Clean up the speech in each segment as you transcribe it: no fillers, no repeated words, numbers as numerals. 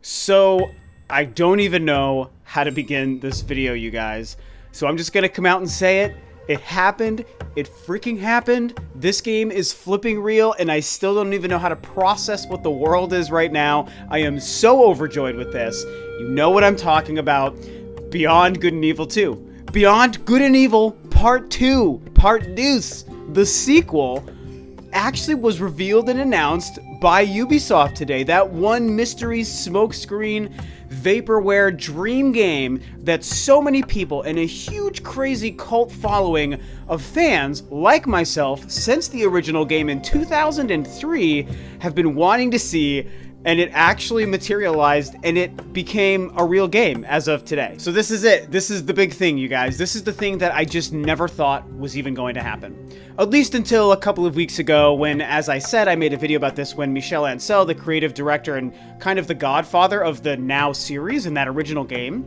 So I don't even know how to begin this video, you guys. So I'm just gonna come out and say it. It happened. It freaking happened. This game is flipping real, and I still don't even know how to process what the world is right now. I am so overjoyed with this. You know what I'm talking about. Beyond Good and Evil 2. Beyond Good and Evil Part 2. Part Deuce. The sequel actually was revealed and announced by Ubisoft today. That one mystery smokescreen vaporware dream game that so many people and a huge crazy cult following of fans like myself since the original game in 2003 have been wanting to see, and it actually materialized and it became a real game as of today. So this is it. This is the big thing, you guys. This is the thing that I just never thought was even going to happen. At least until a couple of weeks ago when, as I said, I made a video about this when Michel Ancel, the creative director and kind of the godfather of the Now series in that original game,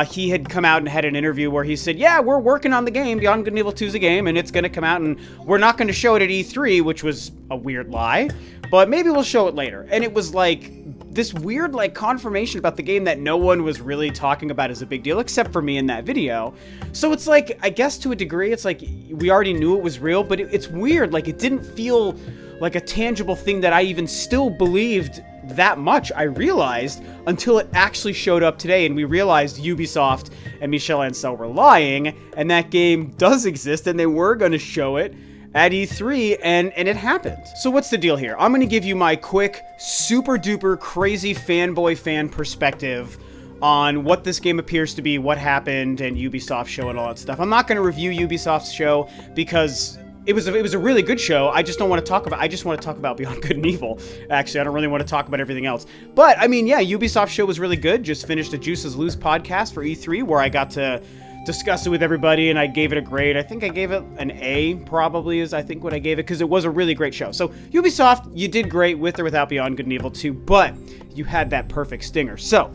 he had come out and had an interview where he said, yeah, we're working on the game. Beyond Good and Evil 2 is a game, and it's going to come out, and we're not going to show it at E3, which was a weird lie, but maybe we'll show it later. And it was like this weird confirmation about the game that no one was really talking about as a big deal, except for me in that video. So it's like, I guess to a degree, it's like we already knew it was real, but it's weird. Like, it didn't feel like a tangible thing that I even still believed that much, I realized, until it actually showed up today, and we realized Ubisoft and Michel Ancel were lying, and that game does exist, and they were going to show it at E3, and it happened. So what's the deal here? I'm going to give you my quick, super duper crazy fanboy fan perspective on what this game appears to be, what happened, and Ubisoft's show and all that stuff. I'm not going to review Ubisoft's show because it was a really good show. I just don't want to talk about, I just want to talk about Beyond Good and Evil. Actually, I don't really want to talk about everything else. But, I mean, yeah, Ubisoft's show was really good. Just finished a Juices Loose podcast for E3 where I got to discuss it with everybody, and I gave it a grade. I think I gave it an A, probably, is I think what I gave it, because it was a really great show. So, Ubisoft, you did great with or without Beyond Good and Evil 2, but you had that perfect stinger. So,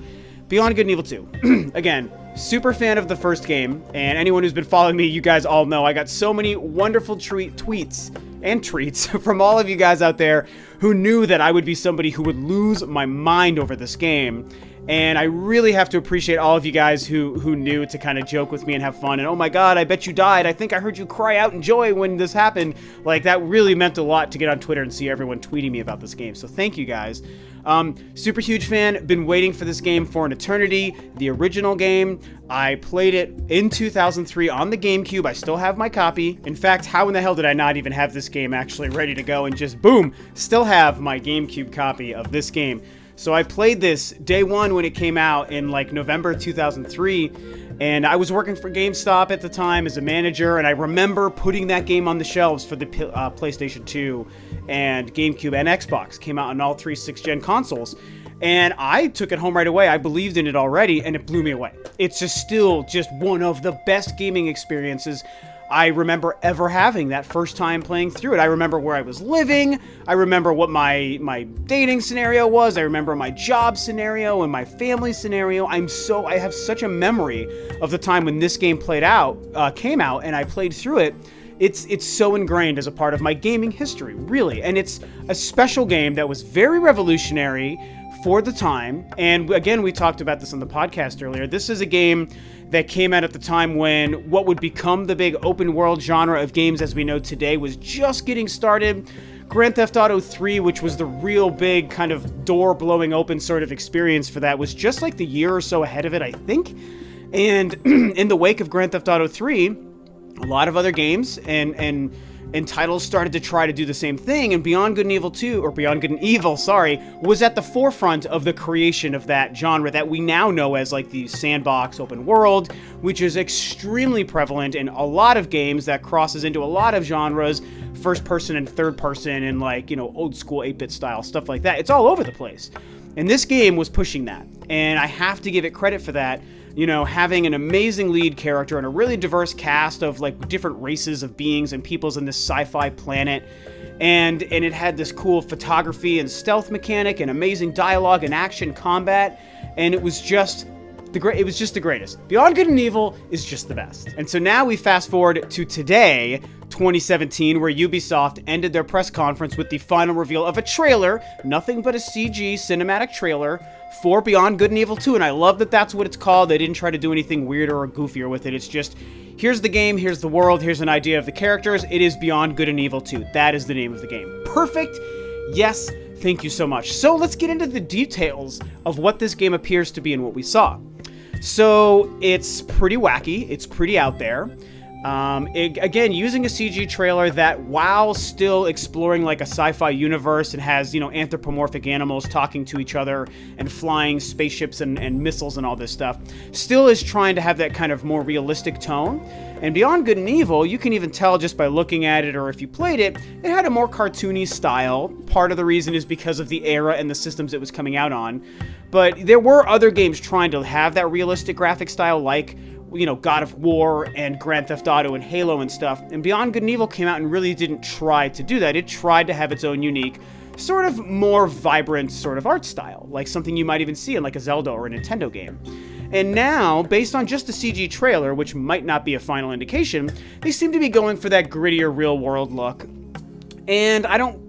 Beyond Good and Evil 2. Again, super fan of the first game, and anyone who's been following me, you guys all know I got so many wonderful tweets and treats from all of you guys out there who knew that I would be somebody who would lose my mind over this game. And I really have to appreciate all of you guys who knew to kind of joke with me and have fun. And oh my god, I bet you died. I think I heard you cry out in joy when this happened. Like, that really meant a lot to get on Twitter and see everyone tweeting me about this game. So thank you guys. Super huge fan. Been waiting for this game for an eternity. The original game, I played it in 2003 on the GameCube. I still have my copy. In fact, how in the hell did I not even have this game actually ready to go and just boom, still have my GameCube copy of this game. So I played this day one when it came out in November 2003, and I was working for GameStop at the time as a manager, and I remember putting that game on the shelves for the PlayStation 2 and GameCube and Xbox. Came out on all three 6th-gen consoles, and I took it home right away. I believed in it already, and it blew me away. It's still one of the best gaming experiences I remember ever having that first time playing through it. I remember where I was living. I remember what my dating scenario was. I remember my job scenario and my family scenario. I have such a memory of the time when this game came out, and I played through it. It's so ingrained as a part of my gaming history, really. And it's a special game that was very revolutionary for the time. And again, we talked about this on the podcast earlier. This is a game that came out at the time when what would become the big open world genre of games as we know today was just getting started. Grand Theft Auto 3, which was the real big kind of door blowing open sort of experience for that, was just like the year or so ahead of it, I think. And in the wake of Grand Theft Auto 3, a lot of other games and titles started to try to do the same thing, and Beyond Good and Evil 2, or Beyond Good and Evil, was at the forefront of the creation of that genre that we now know as the sandbox open world, which is extremely prevalent in a lot of games that crosses into a lot of genres, first person and third person, and old school 8-bit style, stuff like that. It's all over the place. And this game was pushing that, and I have to give it credit for that. Having an amazing lead character and a really diverse cast of different races of beings and peoples in this sci-fi planet. And it had this cool photography and stealth mechanic and amazing dialogue and action combat. And it was just the greatest. Beyond Good and Evil is just the best. And so now we fast forward to today, 2017, where Ubisoft ended their press conference with the final reveal of a trailer, nothing but a CG cinematic trailer for Beyond Good and Evil 2, and I love that that's what it's called. They didn't try to do anything weirder or goofier with it. It's just, here's the game, here's the world, here's an idea of the characters. It is Beyond Good and Evil 2. That is the name of the game. Perfect. Yes, thank you so much. So let's get into the details of what this game appears to be and what we saw. So it's pretty wacky. It's pretty out there. Again, using a CG trailer that, while still exploring like a sci-fi universe and has, anthropomorphic animals talking to each other and flying spaceships and missiles and all this stuff, still is trying to have that kind of more realistic tone. And Beyond Good and Evil, you can even tell just by looking at it, or if you played it, it had a more cartoony style. Part of the reason is because of the era and the systems it was coming out on. But there were other games trying to have that realistic graphic style, like God of War and Grand Theft Auto and Halo and stuff. And Beyond Good and Evil came out and really didn't try to do that. It tried to have its own unique, sort of more vibrant sort of art style, like something you might even see in like a Zelda or a Nintendo game. And now, based on just the CG trailer, which might not be a final indication, they seem to be going for that grittier real-world look. And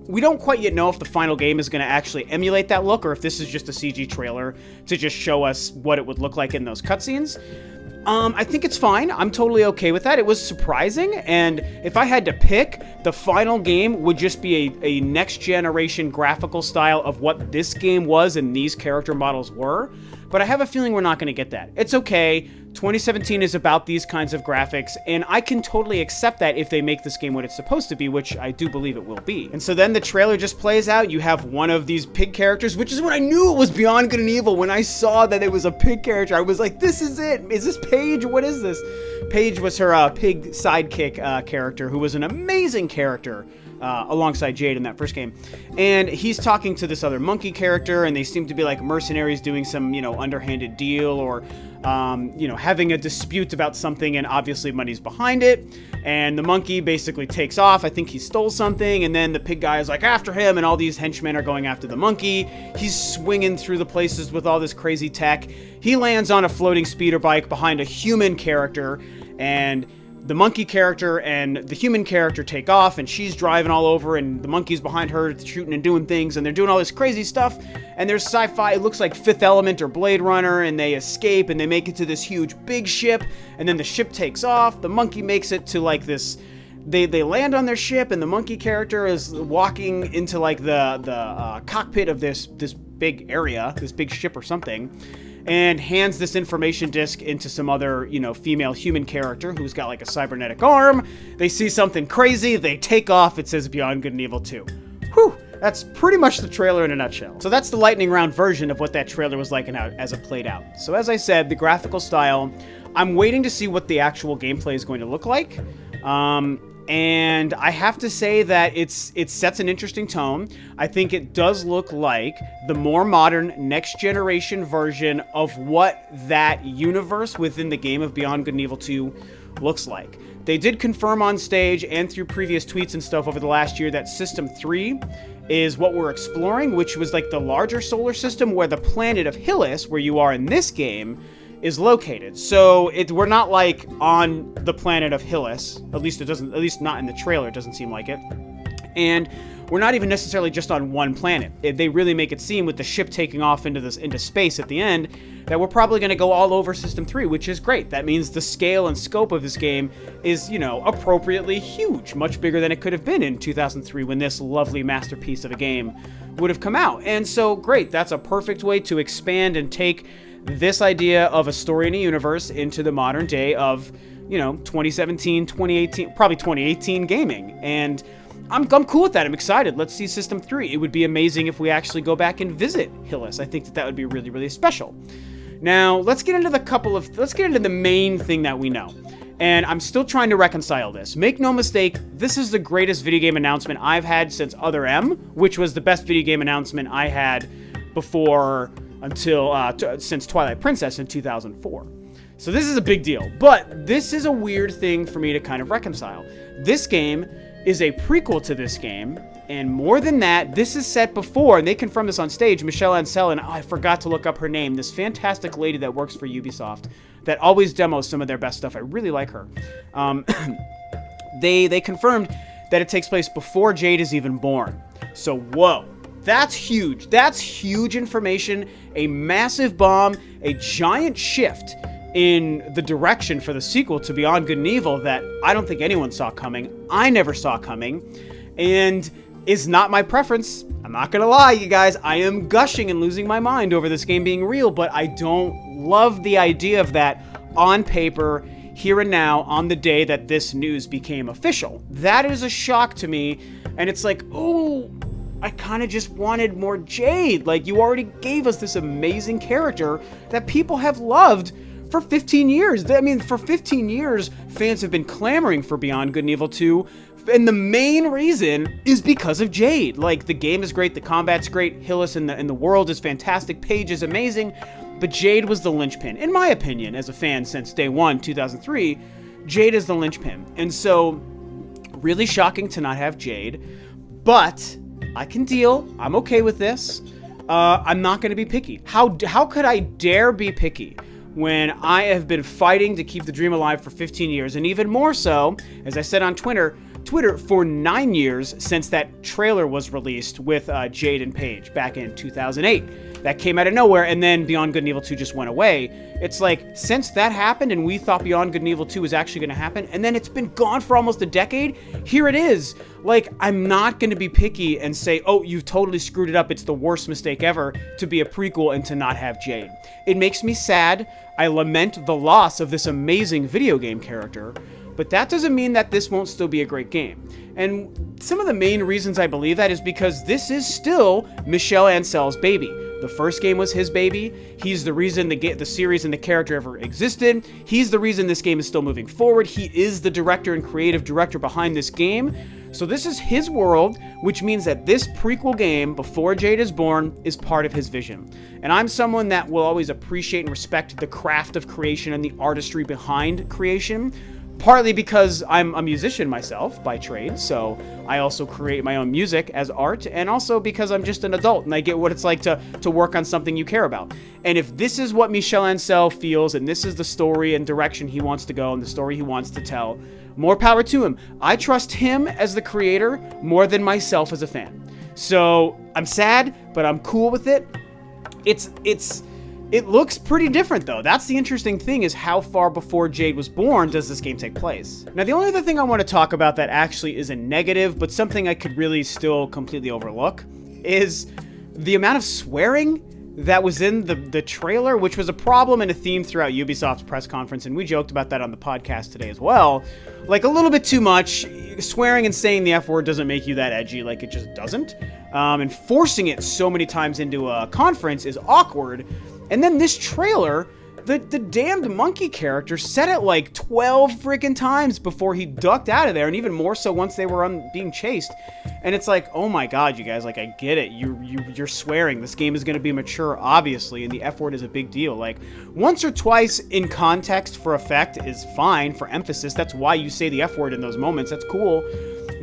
we don't quite yet know if the final game is going to actually emulate that look, or if this is just a CG trailer to just show us what it would look like in those cutscenes. I think it's fine. I'm totally okay with that. It was surprising, and if I had to pick, the final game would just be a next-generation graphical style of what this game was and these character models were, but I have a feeling we're not going to get that. It's okay. 2017 is about these kinds of graphics, and I can totally accept that if they make this game what it's supposed to be, which I do believe it will be. And so then the trailer just plays out. You have one of these pig characters, which is when I knew it was Beyond Good and Evil. When I saw that it was a pig character, I was like, this is it. Is this Paige? What is this? Paige was her pig sidekick character, who was an amazing character. Alongside Jade in that first game. And he's talking to this other monkey character, and they seem to be like mercenaries doing some, underhanded deal, or, having a dispute about something, and obviously money's behind it. And the monkey basically takes off. I think he stole something, and then the pig guy is like after him, and all these henchmen are going after the monkey. He's swinging through the places with all this crazy tech. He lands on a floating speeder bike behind a human character, and the monkey character and the human character take off, and she's driving all over, and the monkey's behind her shooting and doing things, and they're doing all this crazy stuff, and there's sci-fi. It looks like Fifth Element or Blade Runner, and they escape, and they make it to this huge big ship, and then the ship takes off. The monkey makes it to like this, they land on their ship, and the monkey character is walking into like the cockpit of this big area, this big ship or something, and hands this information disc into some other, female human character who's got like a cybernetic arm. They see something crazy, they take off. It says Beyond Good and Evil 2. Whew, that's pretty much the trailer in a nutshell. So that's the lightning round version of what that trailer was like and how, as it played out. So as I said, the graphical style, I'm waiting to see what the actual gameplay is going to look like. And I have to say that it sets an interesting tone. I think it does look like the more modern, next-generation version of what that universe within the game of Beyond Good and Evil 2 looks like. They did confirm on stage and through previous tweets and stuff over the last year that System 3 is what we're exploring, which was like the larger solar system where the planet of Hillis, where you are in this game, is located. So we're not like on the planet of Hillis. At least not in the trailer. It doesn't seem like it. And we're not even necessarily just on one planet. They really make it seem, with the ship taking off into space at the end, that we're probably going to go all over System 3, which is great. That means the scale and scope of this game is, appropriately huge, much bigger than it could have been in 2003 when this lovely masterpiece of a game would have come out. And so, great, that's a perfect way to expand and take this idea of a story in a universe into the modern day of, 2017, 2018, probably 2018 gaming. And I'm cool with that. I'm excited. Let's see System 3. It would be amazing if we actually go back and visit Hillis. I think that would be really, really special. Now, let's get into the main thing that we know. And I'm still trying to reconcile this. Make no mistake, this is the greatest video game announcement I've had since Other M, which was the best video game announcement I had since Twilight Princess in 2004. So this is a big deal, but this is a weird thing for me to kind of reconcile. This game is a prequel to this game, and more than that, this is set before, and they confirmed this on stage, Michelle Ancel, and I forgot to look up her name, this fantastic lady that works for Ubisoft that always demos some of their best stuff. I really like her. They confirmed that it takes place before Jade is even born. So whoa. That's huge. That's huge information, a massive bomb, a giant shift in the direction for the sequel to Beyond Good and Evil that I don't think anyone saw coming. I never saw coming, and is not my preference. I'm not gonna lie, you guys. I am gushing and losing my mind over this game being real, but I don't love the idea of that on paper, here and now, on the day that this news became official. That is a shock to me, and it's like, ooh, I kind of just wanted more Jade. Like, you already gave us this amazing character that people have loved for 15 years. I mean, for 15 years, fans have been clamoring for Beyond Good and Evil 2, and the main reason is because of Jade. Like, the game is great, the combat's great, Hillis in the world is fantastic, Paige is amazing, but Jade was the linchpin. In my opinion, as a fan since day one, 2003, Jade is the linchpin. And so, really shocking to not have Jade, but I can deal. I'm okay with this. I'm not going to be picky. How could I dare be picky when I have been fighting to keep the dream alive for 15 years, and even more so, as I said on Twitter, for 9 years since that trailer was released with Jade and Paige back in 2008. That came out of nowhere, and then Beyond Good and Evil 2 just went away. It's like, since that happened and we thought Beyond Good and Evil 2 was actually going to happen, and then it's been gone for almost a decade, here it is. Like, I'm not going to be picky and say, oh, you've totally screwed it up, it's the worst mistake ever to be a prequel and to not have Jade. It makes me sad. I lament the loss of this amazing video game character, but that doesn't mean that this won't still be a great game. And some of the main reasons I believe that is because this is still Michel Ancel's baby. The first game was his baby. He's the reason the series and the character ever existed. He's the reason this game is still moving forward. He is the director and creative director behind this game. So this is his world, which means that this prequel game, before Jade is born, is part of his vision. And I'm someone that will always appreciate and respect the craft of creation and the artistry behind creation. Partly because I'm a musician myself by trade, so I also create my own music as art, and also because I'm just an adult and I get what it's like to work on something you care about. And if this is what Michel Ancel feels, and this is the story and direction he wants to go and the story he wants to tell, more power to him. I trust him as the creator more than myself as a fan. So I'm sad, but I'm cool with it. It looks pretty different, though. That's the interesting thing, is how far before Jade was born does this game take place? Now, the only other thing I want to talk about that actually is a negative, but something I could really still completely overlook, is the amount of swearing that was in the trailer, which was a problem and a theme throughout Ubisoft's press conference, and we joked about that on the podcast today as well. Like, a little bit too much. Swearing and saying the F word doesn't make you that edgy, like, it just doesn't. And forcing it so many times into a conference is awkward. And then this trailer, the damned monkey character said it like 12 freaking times before he ducked out of there, and even more so once they were being chased. And it's like, oh my god, you guys, like, I get it. You're swearing. This game is going to be mature, obviously, and the F word is a big deal. Like, once or twice in context for effect is fine, for emphasis. That's why you say the F word in those moments. That's cool.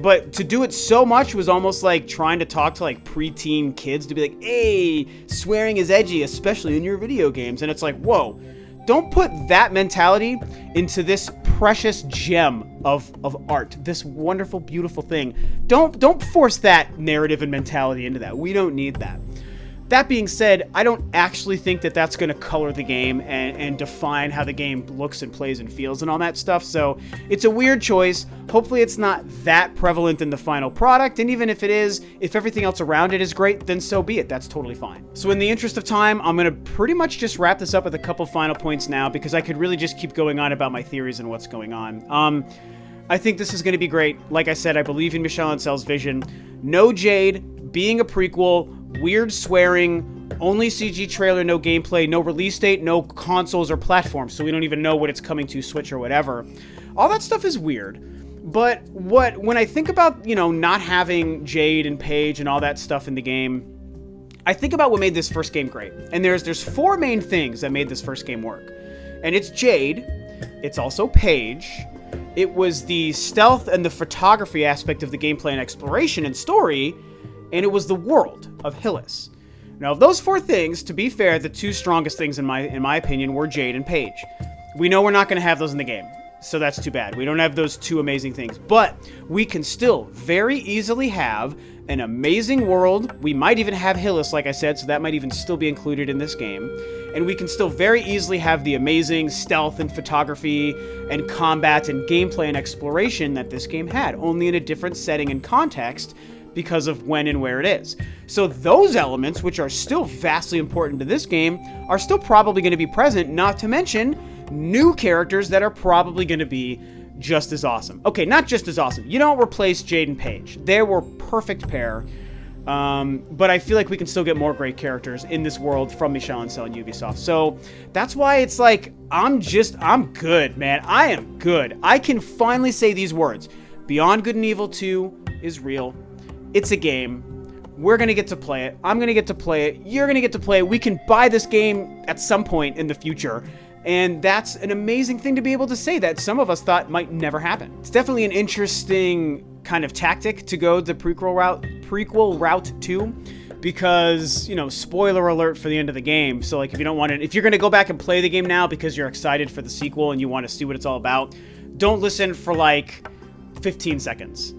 But to do it so much was almost like trying to talk to, like, preteen kids to be like, hey, swearing is edgy, especially in your video games. And it's like, whoa, don't put that mentality into this precious gem of art, this wonderful, beautiful thing. Don't force that narrative and mentality into that. We don't need that. That being said, I don't actually think that that's going to color the game and define how the game looks and plays and feels and all that stuff, so it's a weird choice. Hopefully it's not that prevalent in the final product, and even if it is, if everything else around it is great, then so be it. That's totally fine. So in the interest of time, I'm going to pretty much just wrap this up with a couple final points now, because I could really just keep going on about my theories and what's going on. I think this is going to be great. Like I said, I believe in Michel Ancel's vision. No Jade, being a prequel, weird swearing, only CG trailer, no gameplay, no release date, no consoles or platforms, so we don't even know what it's coming to, Switch or whatever. All that stuff is weird. But when I think about, you know, not having Jade and Paige and all that stuff in the game, I think about what made this first game great. And there's four main things that made this first game work. And it's Jade, it's also Paige, it was the stealth and the photography aspect of the gameplay and exploration and story, and it was the world of Hillis. Now, of those four things, to be fair, the two strongest things in my opinion were Jade and Paige. We know we're not going to have those in the game, so that's too bad. We don't have those two amazing things, but we can still very easily have an amazing world. We might even have Hillis, like I said, so that might even still be included in this game. And we can still very easily have the amazing stealth and photography and combat and gameplay and exploration that this game had, only in a different setting and context because of when and where it is. So those elements, which are still vastly important to this game, are still probably going to be present, not to mention new characters that are probably going to be just as awesome. Okay, not just as awesome. You don't replace Jade and Paige. They were perfect pair. But I feel like we can still get more great characters in this world from Michel Ancel and Ubisoft. So that's why it's like, I'm good, man. I am good. I can finally say these words. Beyond Good and Evil 2 is real. It's a game. We're going to get to play it. I'm going to get to play it. You're going to get to play it. We can buy this game at some point in the future. And that's an amazing thing to be able to say that some of us thought might never happen. It's definitely an interesting kind of tactic to go the prequel route too, because, you know, spoiler alert for the end of the game. So like, if you don't want to, if you're going to go back and play the game now because you're excited for the sequel and you want to see what it's all about, don't listen for like 15 seconds.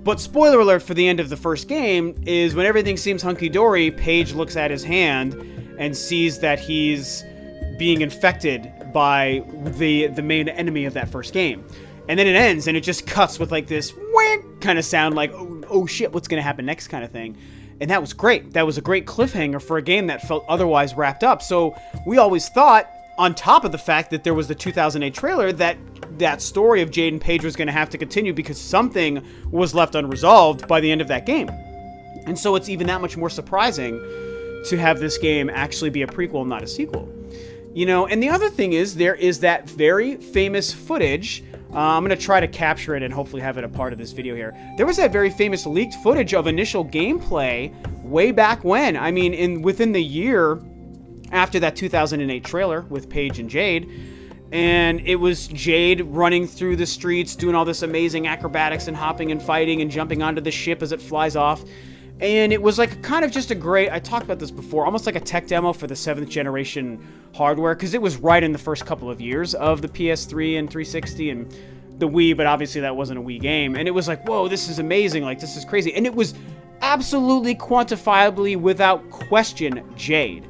But spoiler alert for the end of the first game is when everything seems hunky-dory, Paige looks at his hand and sees that he's being infected by the main enemy of that first game. And then it ends and it just cuts with like this whack kind of sound, like, oh shit, what's going to happen next kind of thing. And that was great. That was a great cliffhanger for a game that felt otherwise wrapped up. So we always thought, on top of the fact that there was the 2008 trailer, that story of Jade and Paige was going to have to continue because something was left unresolved by the end of that game. And so it's even that much more surprising to have this game actually be a prequel, not a sequel. You know, and the other thing is, there is that very famous footage. I'm going to try to capture it and hopefully have it a part of this video here. There was that very famous leaked footage of initial gameplay way back when. I mean, within the year after that 2008 trailer with Paige and Jade. And it was Jade running through the streets, doing all this amazing acrobatics and hopping and fighting and jumping onto the ship as it flies off. And it was like kind of just a great, I talked about this before, almost like a tech demo for the 7th generation hardware, because it was right in the first couple of years of the PS3 and 360 and the Wii, but obviously that wasn't a Wii game. And it was like, whoa, this is amazing, like this is crazy. And it was absolutely quantifiably, without question, Jade.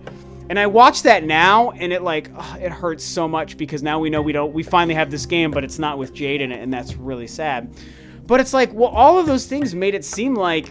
And I watch that now, and it like, it hurts so much because now we know we finally have this game, but it's not with Jade in it, and that's really sad. But it's like, well, all of those things made it seem like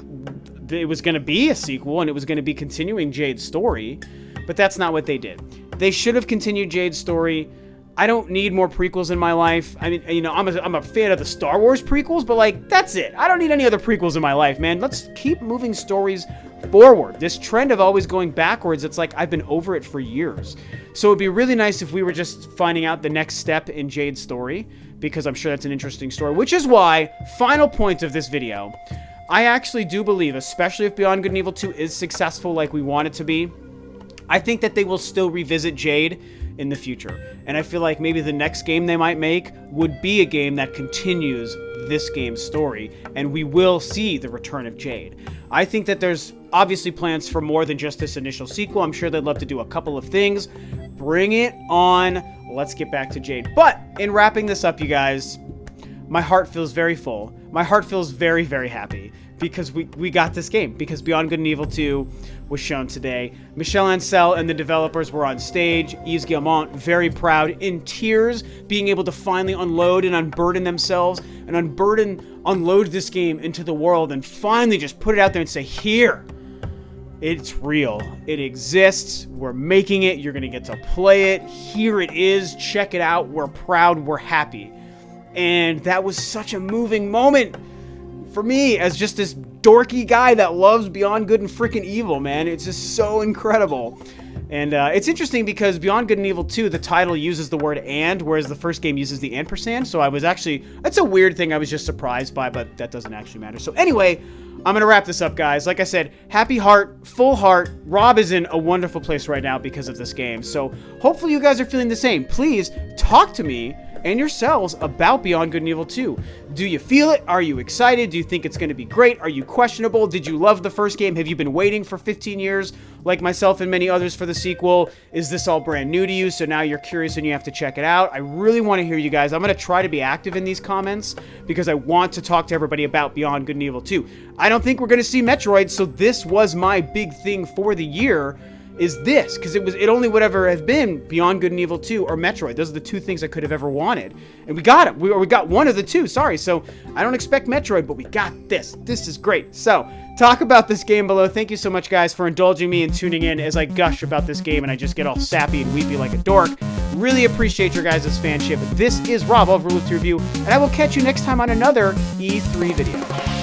it was going to be a sequel and it was going to be continuing Jade's story, but that's not what they did. They should have continued Jade's story. I don't need more prequels in my life. I mean, you know, I'm a fan of the Star Wars prequels, but like, that's it. I don't need any other prequels in my life, man. Let's keep moving stories forward. This trend of always going backwards, it's like I've been over it for years. So it'd be really nice if we were just finding out the next step in Jade's story, because I'm sure that's an interesting story, which is why, final point of this video, I actually do believe, especially if Beyond Good and Evil 2 is successful like we want it to be, I think that they will still revisit Jade in the future. And I feel like maybe the next game they might make would be a game that continues this game's story, and we will see the return of Jade. I think that there's obviously plans for more than just this initial sequel. I'm sure they'd love to do a couple of things. Bring it on. Let's get back to Jade. But in wrapping this up, you guys, my heart feels very full. My heart feels very, very happy because we got this game, because Beyond Good and Evil 2 was shown today. Michel Ancel and the developers were on stage. Yves Guillemot, very proud, in tears, being able to finally unload and unburden themselves and unload this game into the world and finally just put it out there and say, here, it's real. It exists. We're making it. You're going to get to play it. Here it is. Check it out. We're proud. We're happy. And that was such a moving moment for me as just this dorky guy that loves Beyond Good and freaking Evil, man. It's just so incredible. And it's interesting because Beyond Good and Evil 2, the title uses the word and, whereas the first game uses the ampersand. So I was actually, that's a weird thing I was just surprised by, but that doesn't actually matter. So anyway, I'm going to wrap this up, guys. Like I said, happy heart, full heart. Rob is in a wonderful place right now because of this game. So hopefully you guys are feeling the same. Please talk to me and yourselves about Beyond Good and Evil 2. Do you feel it? Are you excited? Do you think it's going to be great? Are you questionable? Did you love the first game? Have you been waiting for 15 years? like myself and many others for the sequel? Is this all brand new to you, so now you're curious and you have to check it out? I really want to hear you guys. I'm going to try to be active in these comments because I want to talk to everybody about Beyond Good and Evil 2. I don't think we're going to see Metroid, so this was my big thing for the year, is this, because it only would ever have been Beyond Good and Evil 2 or Metroid. Those are the two things I could have ever wanted. And we got it. We got one of the two, sorry. So I don't expect Metroid, but we got this. This is great. So talk about this game below. Thank you so much, guys, for indulging me and tuning in as I gush about this game and I just get all sappy and weepy like a dork. Really appreciate your guys' fanship. This is Rob of Rule 2 Review, and I will catch you next time on another E3 video.